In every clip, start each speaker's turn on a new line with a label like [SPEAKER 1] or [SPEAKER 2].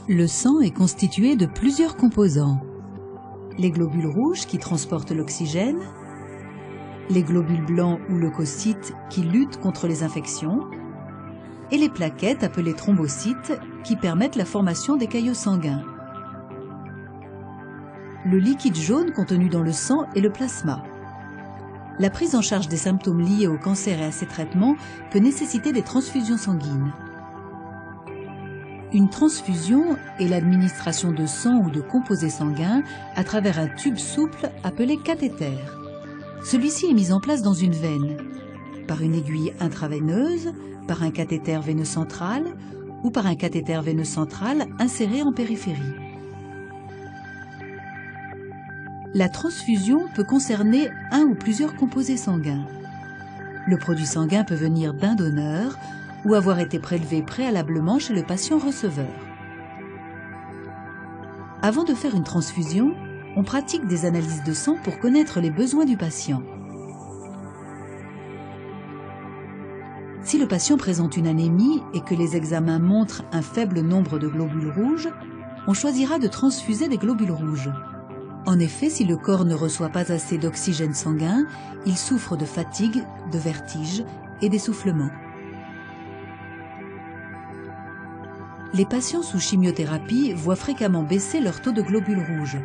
[SPEAKER 1] Le sang est constitué de plusieurs composants. Les globules rouges qui transportent l'oxygène, les globules blancs ou leucocytes qui luttent contre les infections, et les plaquettes appelées thrombocytes qui permettent la formation des caillots sanguins. Le liquide jaune contenu dans le sang est le plasma. La prise en charge des symptômes liés au cancer et à ses traitements peut nécessiter des transfusions sanguines. Une transfusion est l'administration de sang ou de composés sanguins à travers un tube souple appelé cathéter. Celui-ci est mis en place dans une veine, par une aiguille intraveineuse, par un cathéter veineux central ou par un cathéter veineux central inséré en périphérie. La transfusion peut concerner un ou plusieurs composés sanguins. Le produit sanguin peut venir d'un donneur ou avoir été prélevé préalablement chez le patient receveur. Avant de faire une transfusion, on pratique des analyses de sang pour connaître les besoins du patient. Si le patient présente une anémie et que les examens montrent un faible nombre de globules rouges, on choisira de transfuser des globules rouges. En effet, si le corps ne reçoit pas assez d'oxygène sanguin, il souffre de fatigue, de vertige et d'essoufflement. Les patients sous chimiothérapie voient fréquemment baisser leur taux de globules rouges.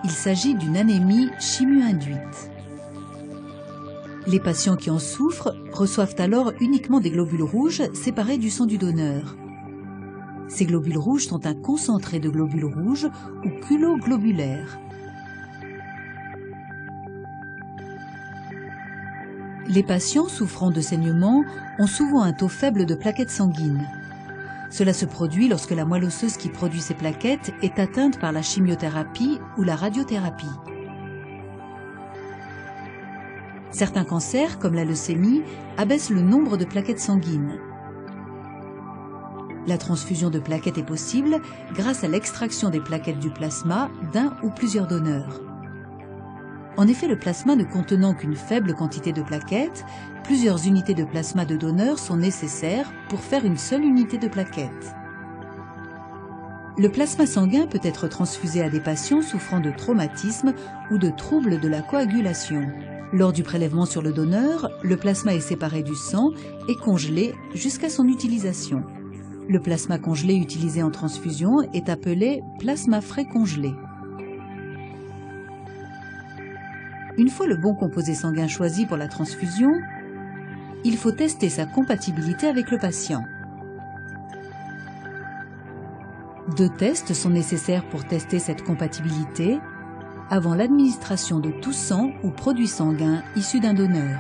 [SPEAKER 1] Il s'agit d'une anémie chimio-induite. Les patients qui en souffrent reçoivent alors uniquement des globules rouges séparés du sang du donneur. Ces globules rouges sont un concentré de globules rouges ou culoglobulaires. Les patients souffrant de saignements ont souvent un taux faible de plaquettes sanguines. Cela se produit lorsque la moelle osseuse qui produit ces plaquettes est atteinte par la chimiothérapie ou la radiothérapie. Certains cancers, comme la leucémie, abaissent le nombre de plaquettes sanguines. La transfusion de plaquettes est possible grâce à l'extraction des plaquettes du plasma d'un ou plusieurs donneurs. En effet, le plasma ne contenant qu'une faible quantité de plaquettes, plusieurs unités de plasma de donneurs sont nécessaires pour faire une seule unité de plaquettes. Le plasma sanguin peut être transfusé à des patients souffrant de traumatismes ou de troubles de la coagulation. Lors du prélèvement sur le donneur, le plasma est séparé du sang et congelé jusqu'à son utilisation. Le plasma congelé utilisé en transfusion est appelé plasma frais congelé. Une fois le bon composé sanguin choisi pour la transfusion, il faut tester sa compatibilité avec le patient. 2 tests sont nécessaires pour tester cette compatibilité avant l'administration de tout sang ou produit sanguin issu d'un donneur.